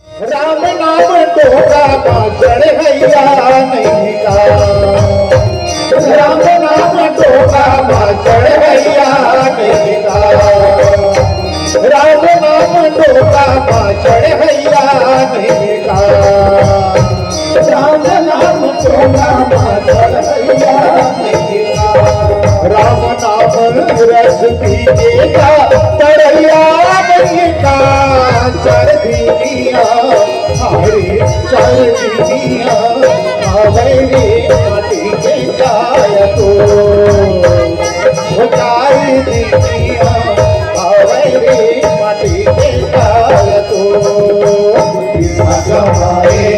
राम नाम डोगा चढ़ हैया नहीं का, राम नाम डोगा चढ़ हैया नहीं का, राम नाम डोगा चढ़ हैया नहीं का, राम नाम डोगा चढ़ हैया नहीं का, राम नाम रस पीजेगा तरैया नहीं का, चढ़ दीनिया हरे चल दीनिया आवेरे माटी के जाय तो उतार दीनिया आवेरे माटी के जाय तो भगवाए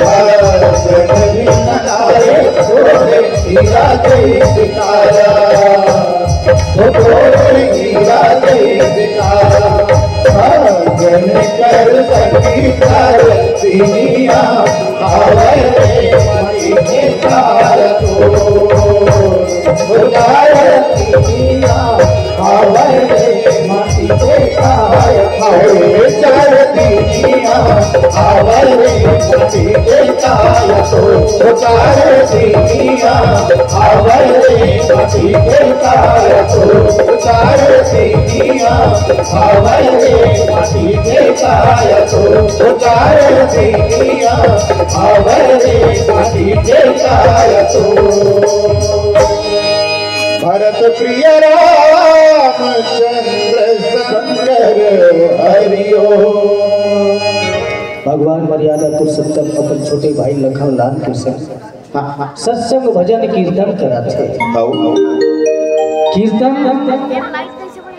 भरत नलाए थोड़े हीरा दे सितारा थोड़े हीरा दे सितारा जन कर संगीतर दुनिया आवे मणि के तार तो दुनिया आवे मणि के तार आवे चल दुनिया आवे मणि के तार तो दुनिया आवे मणि के तार तो दुनिया आवे माटी के काय तो उतार दीनिया आवे माटी के काय तो भरत प्रिय रामचंद्र शंकर हरिओ। भगवान मर्यादा पुरुषोत्तम अपन छोटे भाई लखन लाल के संग सत्संग भजन कीर्तन कराते।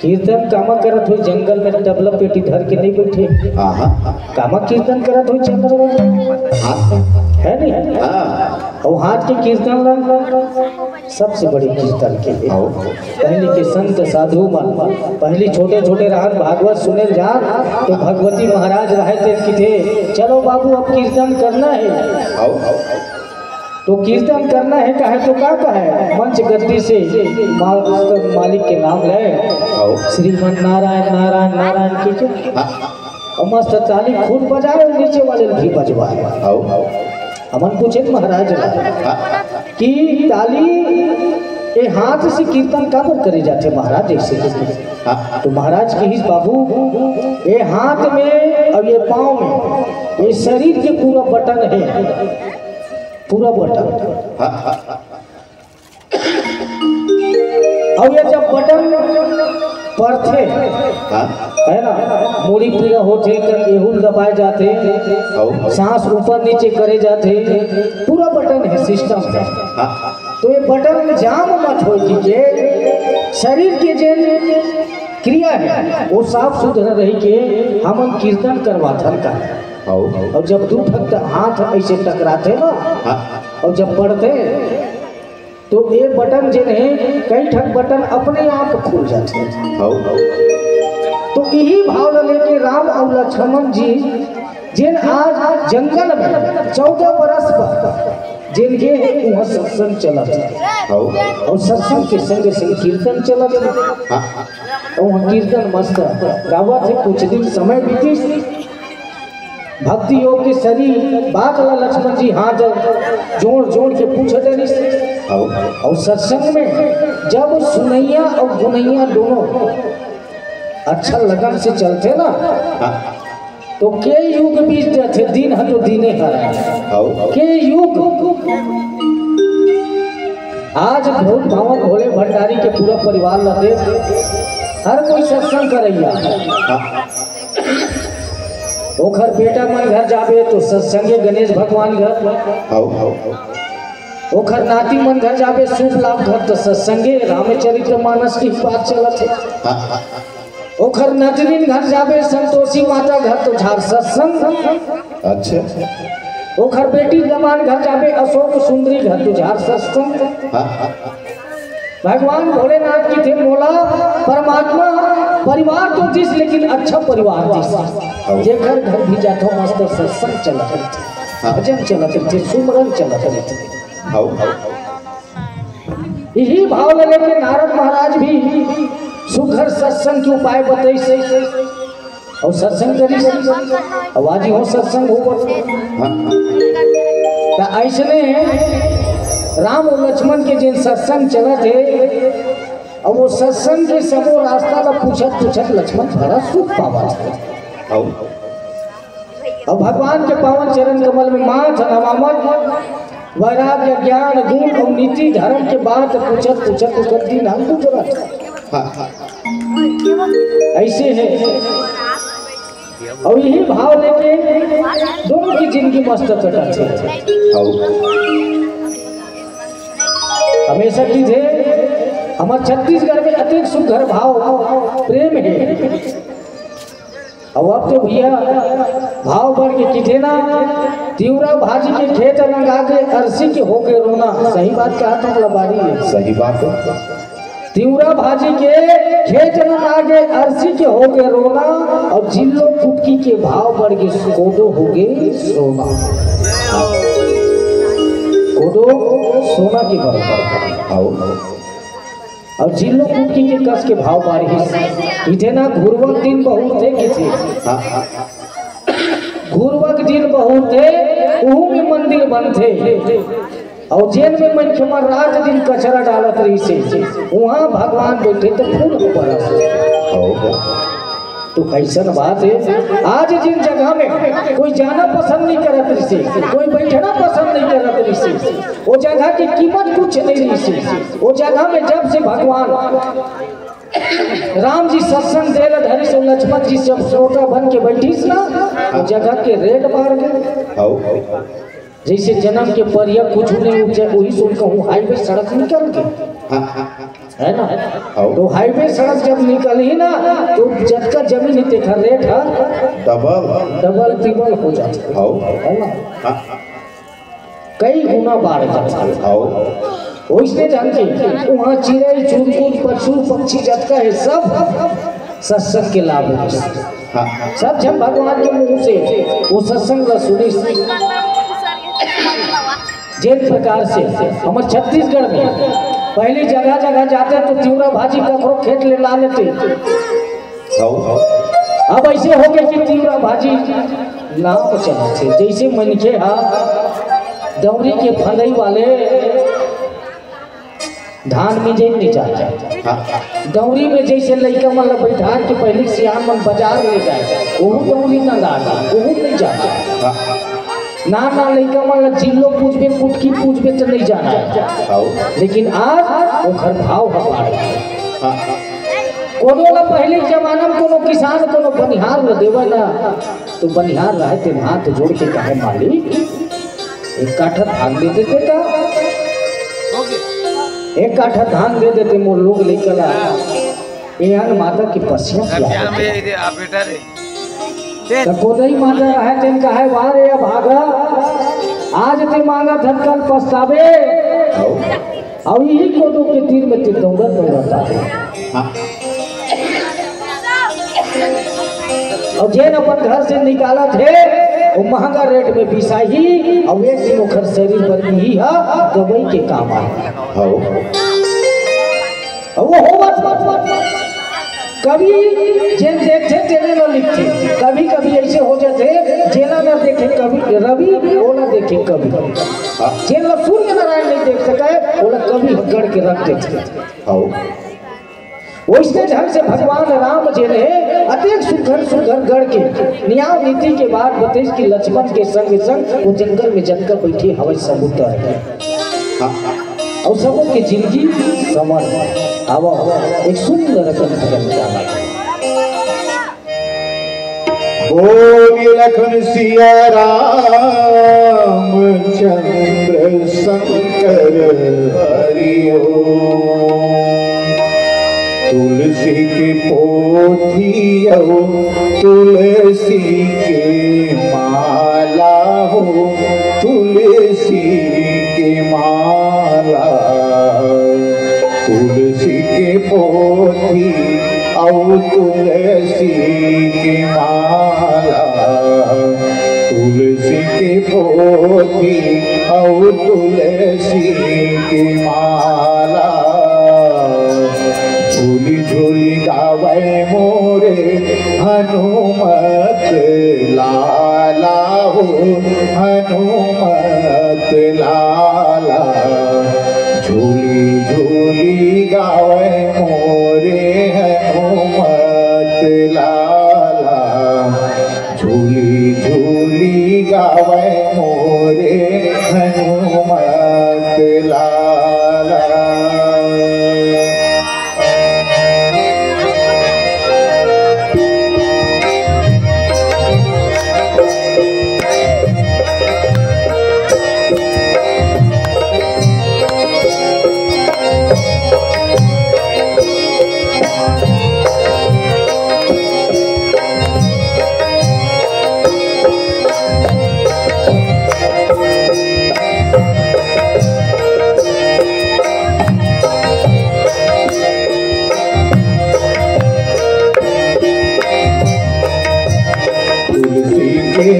कीर्तन कामा करत हो जंगल में डबला पेटी धर के नहीं बैठे। कामा कीर्तन करत हो जंगल में है नहीं। और हाथ के कीर्तन सबसे बड़ी कीर्तन के लिए पहले के संत साधु पहले छोटे छोटे राग भागवत सुने जान तो भगवती महाराज रहते कि थे चलो बाबू अब कीर्तन करना है। तो कीर्तन करना है कहे तो क्या कहे मंच गद्दी से मालिक के नाम ले श्रीमन नारायण नारायण नारायण कीजिए और मस्त ताली खूब बजाए नीचे वाले भी बजवाए। हमन पूछे महाराज कि ताली ये हाथ से कीर्तन काबर करे जाते महाराज ऐसे। तो महाराज के ही बाबू ये हाथ में और ये पाँव में ये शरीर के पूरा बटन है पूरा बटन। और ये जब बटन पड़ते है ना मूड़ी पीड़ा होते गेहूं दबाए जाते सांस ऊपर नीचे करे जाते पूरा बटन है सिस्टम है। तो ये बटन जाम मत हो कीजिए शरीर के जो क्रिया है वो साफ सुथरा रही के हम कीर्तन करवाथन का। और जब दो ठक हाथ ऐसे टकराते ना और जब पढ़ते तो ये बटन जिन है कई ठक बटन अपने आप खुल जाते हैं। तो यही भाव लेके राम और लक्ष्मण जी जिन आज जंगल में 14 बरस पर जिनके वहाँ सत्संग चला और सत्संग के संग संग कीर्तन चला और वहाँ कीर्तन मस्त गावा थे। कुछ दिन समय बीती भक्ति योग के शरीर बात लक्ष्मण जी हाथ जोड़ जोड़ के पूछे और सत्संग में जब सुनैया और गुनैया दोनों अच्छा लगन से चलते ना तो के युग बीतते थे दिन है तो दीने हरा के युग। आज भोट भावन भोले भंडारी के पूरा परिवार लगे हर कोई सत्संग करैया ओखर बेटा मन घर जाबे तो सत्संगे गणेश भगवान घर ओखर नाती मन घर जाबे शुभ लाभ घर तो सत्संगे रामचरित्र मानस की बात चलत है। ओखर नटवीन घर जाबे संतोषी माता घर तो झार सत्संग। अच्छा ओखर बेटी जमान घर जाबे अशोक सुंदरी घर तो झार सत्संग। भगवान भोलेनाथ की थे बोला परमात्मा परिवार तो जिस लेकिन अच्छा परिवार जिस जे घर घर भी जाता मस्त सत्संग चलत रहते भजन चलत रहते सुमरन चलत रहते। यही भाव लेके नारद महाराज भी सुघर सत्संग के उपाय बताई और सत्संग करी आवाजी हो सत्संग हो ऐसने राम और लक्ष्मण के जिन सत्संग चलत है और वो सत्संग के सबो रास्ता का पूछत पूछत लक्ष्मण बड़ा सुख पावा और भगवान के पावन चरण कमल में माथ नवामत वैराग्य ज्ञान गुण और नीति धर्म के बात पूछत पूछत उसका दिन हम गुजरा ऐसे है और यही भाव लेके दोनों की जिंदगी मस्त कटत है। हमेशा की थे हमारे छत्तीसगढ़ में अतिक सुघर भाव प्रेम है और अब तो भैया भाव बढ़ के किथे ना तिवरा भाजी के खेत लगा के अरसी के होके रोना सही बात कहा तो लबारी है सही बात है। तिवरा भाजी के खेत लगा के अरसी के होके रोना और जिल्लो फुटकी के भाव बढ़ के कोडो हो गए सोना कोडो सोना की बराबर और जिल्लो फुटकी के कस के भाव बारिश इथे ना घुरवक दिन बहुत थे कि थे घुरवक दिन बहुत थे वहू में मंदिर बनते और जेल में मन के मर रात दिन कचरा डालत रही से वहाँ भगवान बैठे तो फूल बरस तो कैसा बात है आज जिन जगह में कोई जाना पसंद नहीं करत रही से कोई बैठना पसंद नहीं करत रही से वो जगह की कीमत कुछ नहीं रही से वो जगह में जब से भगवान राम जी सत्संग दे धरी से लक्ष्मण जी से छोटा बन के बैठीस ना वो जगह के रेट मार गए जैसे जन्म के परिया कुछ नहीं उपजे वही सुन कहूँ हाईवे सड़क निकल गई है ना तो हाईवे सड़क जब निकल ही ना तो जब का जमीन देखा रेट है डबल ट्रिपल हो जाता है ना कई गुना बढ़ जाता है वैसे जानते वहाँ चिड़ै चुनचुन पशु पक्षी जतका है सब सत्संग के लाभ सब जब भगवान के मुंह से वो सत्संग ला सुनी जिन प्रकार से हमारे छत्तीसगढ़ में पहले जगह जगह जाते तो तिवरा भाजी ककरो खेत ले ला लेते अब ऐसे हो गए कि तिवरा भाजी नाव चलते जैसे मनके दौरी के फंदई वाले धान में जे नहीं जाते दौरी में जैसे लड़का मन बैठा के पहले सियान मन बाजार ले जाए वो दौरी न डाला वो नहीं जाता ना लड़का मन जिलो पूछबे कुटकी पूछबे तो नहीं जाना है लेकिन आज वो घर भाव कोनो ला पहले जमाना में कोनो किसान कोनो बनिहार न देवे ना तो बनिहार रहे थे हाथ जोड़ के कहे मालिक एक काठा धान दे देते का एक काठा धान दे देते मोर लोग लेकर एहन माता की पसिया कोदई माता है तेन का है वारे भागा आज ते मांगा धनकल पछतावे और यही कोदो के तीर में ते दौड़ता है और जेन अपन घर से निकाला थे वो महंगा रेट में बिसाही और एक दिन ओखर शरीर पर ही है दवाई के काम आए वो होवत कभी जेन देखते तेरे ना लिखते कभी कभी ऐसे हो जाते जेना ना देखे कभी रवि वो ना देखे कभी जेन ला सूर्य नारायण नहीं देख सके वो ना कभी गड़ के रख देते वैसे ढंग से भगवान राम जी ने अतिक सुघर गढ़ के न्याय नीति के बाद बतेज की लक्ष्मण के संग संग वो जंगल में जंगल बैठी हवाई समुद्र और सबों की जिंदगी समर हवा एक सुंदर बोल लखन सिया राम चंद्र शंकर हरिओ तुलसी के पोथियो तुलसी के माला हो तुलसी के माला तुलसी के पोथी और तुलसी के माला तुलसी के पोथी और तुलसी के माला झोली झोली गावे मोरे हनुमत लाला हो हनुमत लाला झूली झूली गावे मोरे हनुमत लाला झूली झूली गावे मोरे हनुमत लाला।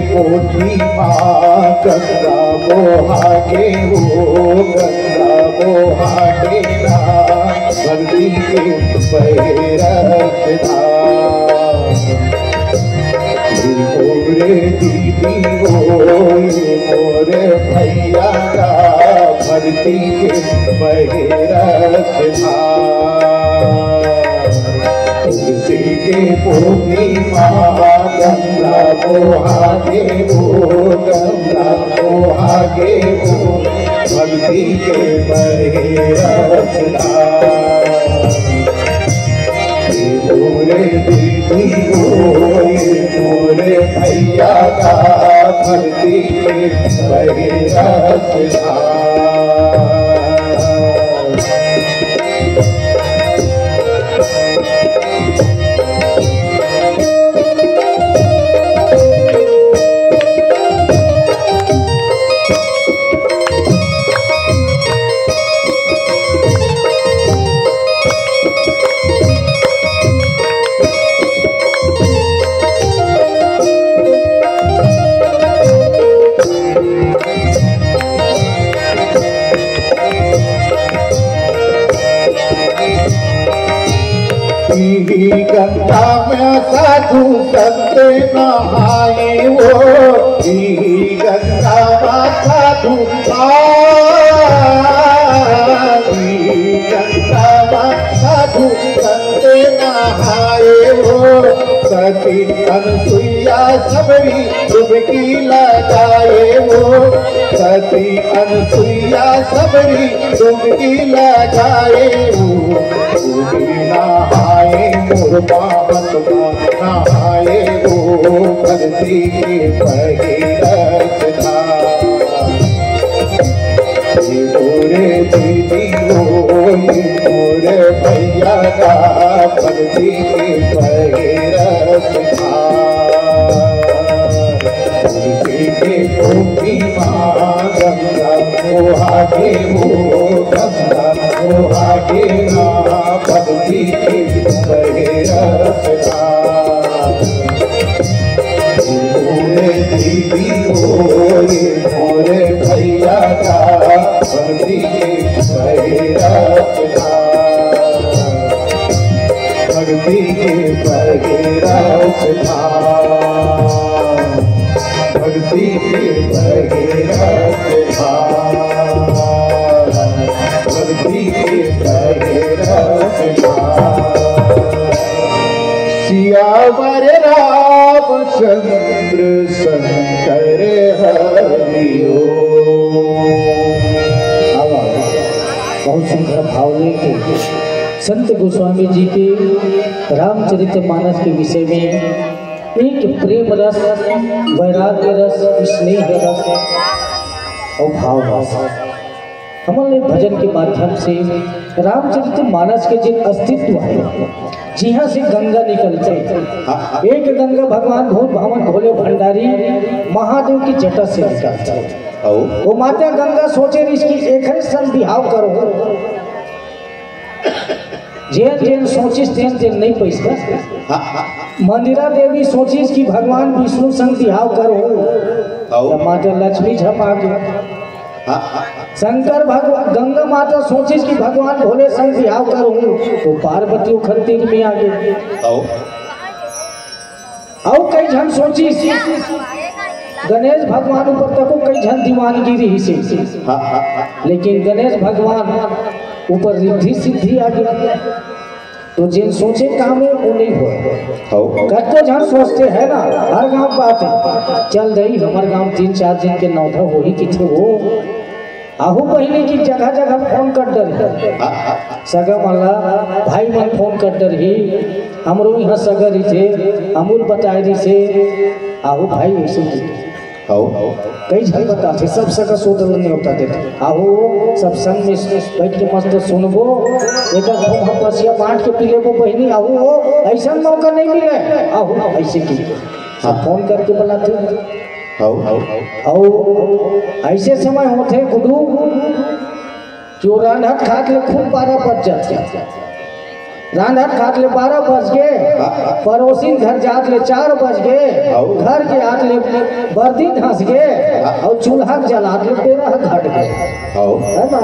पोथी माँ गंगा बोहागे वो गंगा बोहागे ना बंदी के पैरत था मोरे दीदी मोरे भैया का भरती के पैरत था तुलसी के पोथी माँ गंगा बोहागे वो गंगा बोहागे वो भक्ति के बहेरसना मोरे दीदी मोरे भैया का भक्ति के बहेरसना। गंगा में साधु संत नहाए वो गंगा में साधु गंगा में साधु संत नहाए वो सती अनसुईया सबरी डुबकी लगाए वो सती अनसुईया सबरी डुबकी लगाए वो नहाए मोर पावन नहाए वो भक्ति के भगीरथ था मोरे दीदी मोरे भैया का भक्ति के भगीरथ था तुलसी के पोथी माँ गंगा बोहागे वो गंगा बोहागे ना भक्ति के बहेरसना मोरे दीदी मोरे भैया का भक्ति के बहेरसना भक्ति के बहेरसना भक्ति के बहेरसना भक्ति के बहेरसना। सियावर रामचंद्र शंकर हरिओ। बहुत सुंदर भाव लेके संत गोस्वामी जी के रामचरितमानस के विषय में एक प्रेम रस, वैराग्य रस, स्नेह रस और भाव रस हमने भजन के माध्यम से रामचरितमानस के जिन अस्तित्व है, जहाँ से गंगा निकलते, एक गंगा भगवान भोल भावन भोले भंडारी महादेव की जटा से निकलते। वो माता गंगा सोचे इसकी एक सन बिहाव करो, जेन जेन सोचिस तेन तेन नहीं पैसा। मंदिरा देवी सोचिस कि भगवान विष्णु संग बिहाव करो, माता लक्ष्मी झपा गया। शंकर भगवान गंगा माता सोचिस कि भगवान भोले संग बिहाव करूं तो पार्वती उखर तीर में आ गई। और कई जन सोचिस गणेश भगवान ऊपर तक कई जन दीवानगी रही से, लेकिन गणेश भगवान ऊपर रिद्धि सिद्धि आ गई। तो जिन सोचे काम है वो नहीं हो। कतो जन सोचते है ना, हर गांव बात है चल रही हमारे गांव 3-4 दिन के नौधा हो ही किथे हो आहू पहले की जगह जगह फोन कर डर सगा मल्ला भाई मन फोन कर डर ही हमरो यहाँ सगर ही थे अमूल बताए रही से आहू भाई ऐसे कई झल बताते सब सगा सोदल नहीं होता देते आहू सब संग में बैठ के मस्त सुनबो एक हम बसिया बांट के पी लेबो बहनी आहू हो ऐसा मौका नहीं मिले आहू ऐसे की सब फोन करके बुलाते ऐसे समय होते गुडू जो रांधत खात ले खूब 12 बज जाते रांधत खात ले 12 बज गए पड़ोसी घर जात ले 4 बज गए घर के आत ले बर्दी धंस गए और चूल्हा जलात ले 13 घट गए है ना।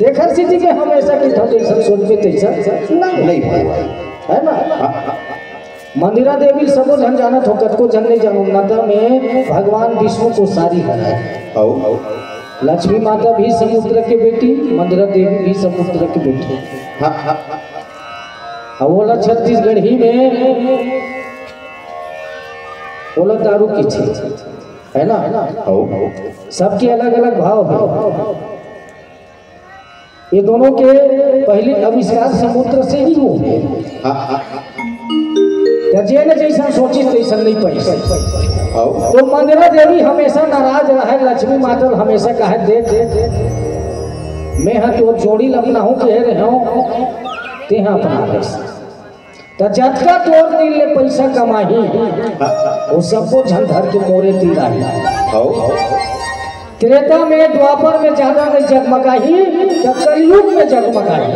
देखर सी जी के हमेशा की जैसा सोचबे तैसा नहीं है ना। मंदिरा देवी सबो जन जानत हो कतको जन नहीं जानू नदा में भगवान विष्णु को सारी है। लक्ष्मी माता भी समुद्र के बेटी मंदिरा देवी भी समुद्र की बेटी। बोला छत्तीसगढ़ ही में बोला दारू की थी है ना, सबके अलग अलग भाव है। ये दोनों के पहले आविष्कार समुद्र से ही हुए। जेने जैसा सोची तैसा नहीं पैसा। तो मंदिरा देवी हमेशा नाराज रहे लक्ष्मी माता हमेशा कहे दे मैं हाँ तो जोड़ी लगना हूँ कह रहे हूँ ते हाँ अपना तो जतका तोर दिल ले पैसा कमाही वो सबको झंझर के मोरे तीरा त्रेता में द्वापर में ज्यादा नहीं जगमगाही तो कलयुग में जगमगाही।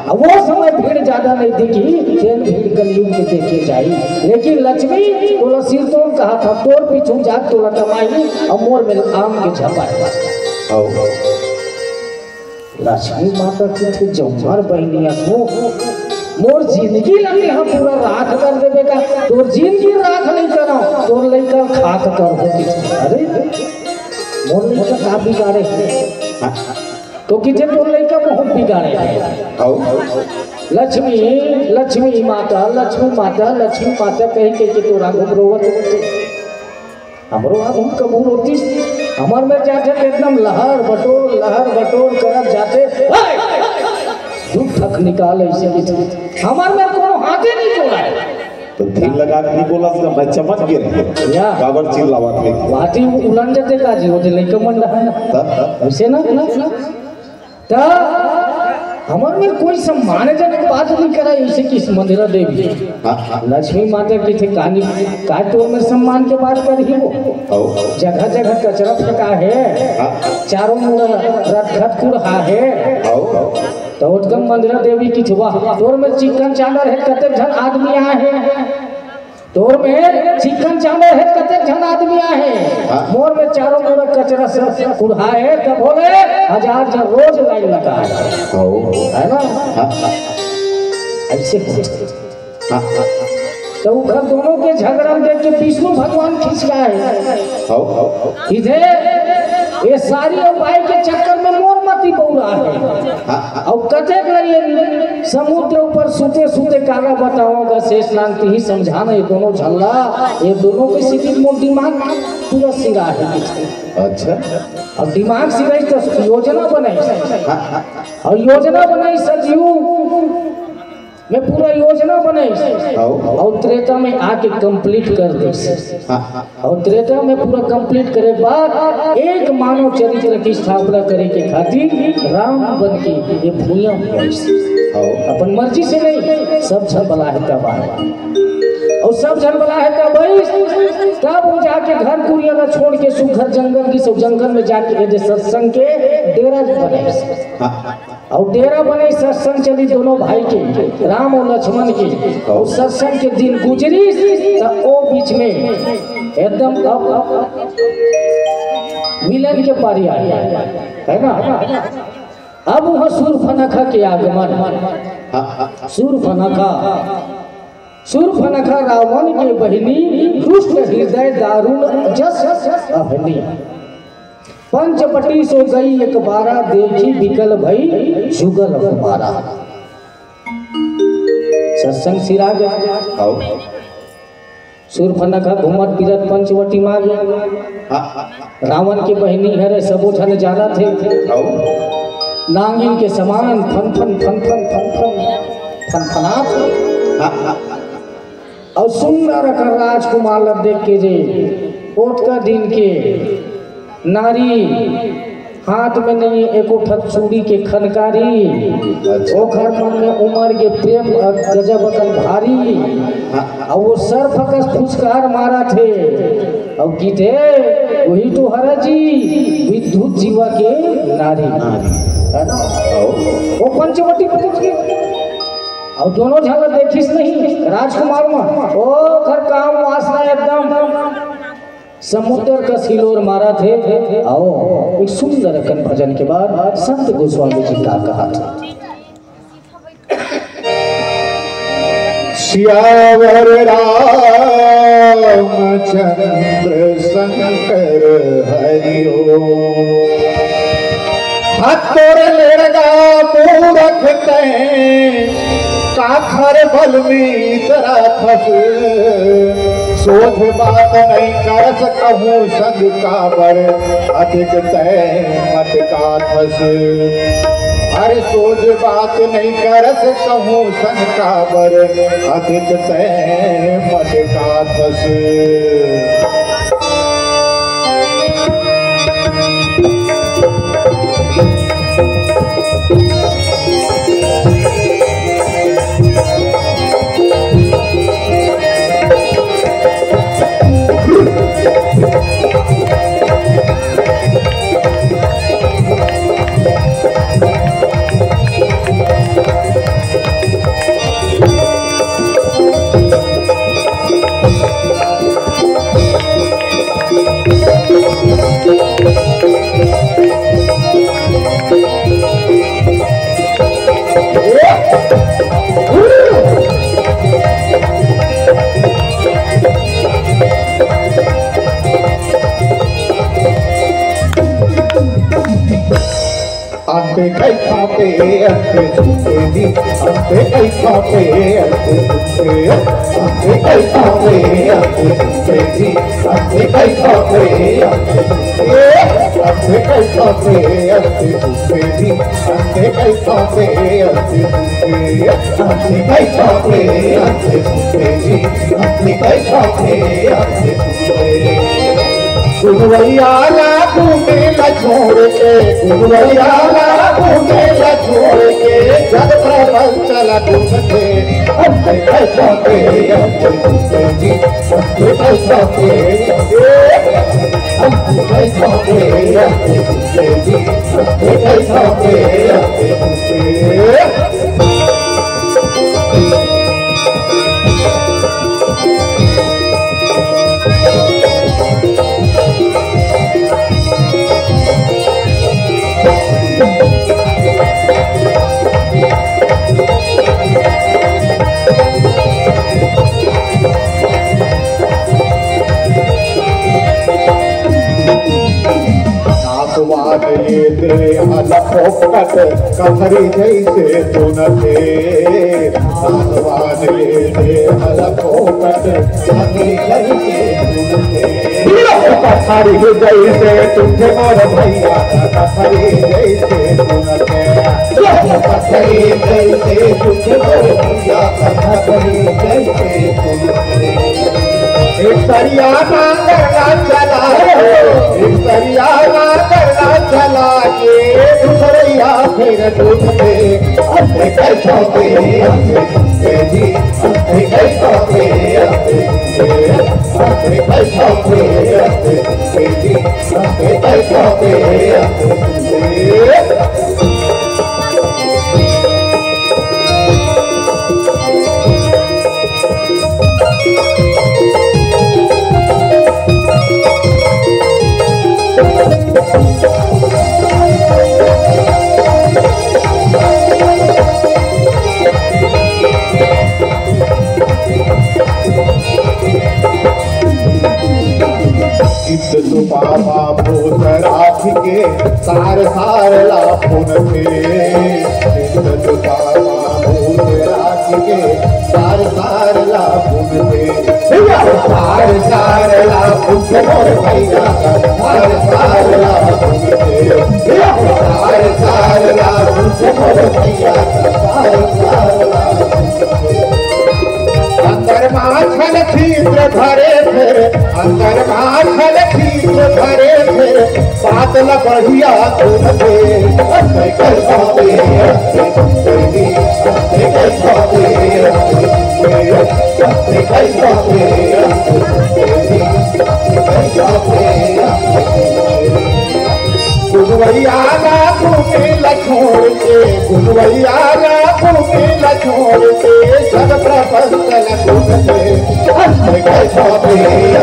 वो समय भीड़ ज्यादा नहीं दिखी फिर भीड़ कलयुग में देखे जाई। लेकिन लक्ष्मी बोला सिर तोड़ कहा था तोड़ पीछू जाग तोड़ा कमाई और मोर में आम के झपाए। लक्ष्मी माता की थी जमहर बहनिया को मोर जिंदगी लगी हम पूरा राख कर देवे का तोर जिंदगी राख नहीं करो तोर लइका खाक कर हो। अरे मोर लइका का बिगाड़े तो किथे तोर लइका बहुत बिगाड़े। लक्ष्मी लक्ष्मी माता लक्ष्मी माता लक्ष्मी माता कह के तोरा घबरोवत हमरो हम कबूल होती हमार में जाते एकदम लहर बटोर कर जाते दुख थक निकाल ऐसे हमार में कोनो हाथे नहीं जोड़ा है। तो धीर लगा के नहीं बोला तो मैं चमक गिर या काबर चिल्लावत ले वाटी उलन जते काजी होते लइका मन रहा ऐसे ना ता हमार में कोई सम्मानजनक बात नहीं करा ऐसे कि मंदिरा देवी लक्ष्मी माता की थी कहानी का तो में सम्मान के बात कर ही वो जगह जगह कचरा फेंका है चारों मुड़ रखत कुड़ा है तो उत्तम मंदिरा देवी की थी वाह तोर में चिकन चादर है कते जन आदमी आए हैं तोर में चिकन चादर है कते जन आदमी आए हैं मोर में चारों मुड़ कचरा से कुड़ा है तब बोले 1000 जन रोज लाइन लगा है ना ऐसे तो उधर दोनों के झगड़ा देख के विष्णु भगवान खिंच गए इधर ये सारी उपाय के चक्कर में मोर मती बौरा है और कथक लगे समुद्र ऊपर सूते सूते काला बताओगा शेष नांगती ही समझाना ये दोनों झल्ला ये दोनों के सीधी मोर दिमाग पूरा सिरा है। अच्छा अब दिमाग सिरा तो योजना बनाई और योजना बनाई सजीव मैं पूरा योजना बनाई और त्रेता में आके कंप्लीट कर दी और त्रेता में पूरा कंप्लीट करे बाद एक मानव चरित्र की स्थापना करे के खातिर राम बन के ये भूया अपन मर्जी से नहीं सब जन बला है तब और सब जन बला है तब वो जाके घर कुरिया छोड़ के सुखर जंगल की सब जंगल में जाके सत्संग के डेरा बने और डेरा बने सत्संग चली दोनों भाई के राम और लक्ष्मण की और सत्संग के दिन गुजरी तो वो बीच में एकदम मिलन के पारी आ गया है ना। अब वह शूर्पणखा के आगमन। शूर्पणखा रावण के बहिनी रुष्ट हृदय दारुण जस अहनी। पंचवटी सो गई एक बारा देखी विकल भई जुगल हमारा। सत्संग सिरा गया। शूर्पणखा घूमत फिरत पंचवटी में गया। रावण की बहिनी हरे सबो जन ज्यादा थे। नागिन के समान फन फन फन फन फन फन फनफनात और सुंदर कर राजकुमार लब देख के जे ओट का दिन के नारी हाथ में नहीं एको ठक चूड़ी के खनकारी ओखर मन में उमर के प्रेम गजब अकल भारी और वो सर फकस फुसकार मारा थे और गीते वही तो हरा जी विद्युत जीवा के नारी है ना। वो पंचवटी पहुंच गए और दोनों झलक देखिस नहीं राजकुमार में ओ घर काम वासना एकदम समुद्र का सिलोर मारा थे। आओ एक सुंदर कन भजन के बाद संत गोस्वामी जी का कहा था। श्यावर रामचंद्र शंकर हरिओ हतोर लड़गा मूरख तैं काखर बल में तरा फस सोच बात नहीं कर सकूं संग काबर अधिक तय मत का फस। अरे सोच बात नहीं कर सकूं संग काबर अधिक तय मत का फस। अंते कई खाते अंते सुनते दी अंते कई खाते अंते सुनते अंते कई खाते अंते सुनते दी अंते कई खाते अंते सुनते अंते कई खाते अंते सुनते दी अंते कई खाते अंते सुनते अंते कई खाते अंते सुनते दी अंते कई खाते अंते सुनते। गुरुवैया घूमे ला छोड़ के गुरुवैया घूमे ला छोड़ के जग प्रपंच ला ढूंढते अंते कैसा के अंते ढूंढते जी अंते कैसा के अंते कैसा के अंते ढूंढते जी अंते कैसा के अंते ढूंढते। ये तेरे हलफोकट कफरी जैसे तुन थे साधवान ये तेरे हलफोकट कफरी जैसे तुन थे कफरी जैसे तुझे और भैया कफरी जैसे तुन थे कफरी जैसे तुझे और भैया कफरी जैसे तुन थे। एक सरिया ना करना चला एक सरिया ना करना चला के दूसरिया फिर डूबते अंते कैसा के अंते जी अंते कैसा के अंते कैसा के अंते जी अंते कैसा के अंते। इज्जत बाबा भूत राख के सार सार लापुन थे इज्जत बाबा भूत राख के सार सार लापुन थे सार सार लापुन थे मोर भैया सार सार लापुन थे सार सार लापुन थे मोर भैया सार सार लापुन थे अंदर माछल छीद्र भरे थे अंदर माछल छीद्र भरे थे बादल बढ़िया तुम थे कैसा गुलवैया ना कुमिल छोड़ के गुलवैया ना कुमिल छोड़ के जग प्रपंच लगते कैसा कैसा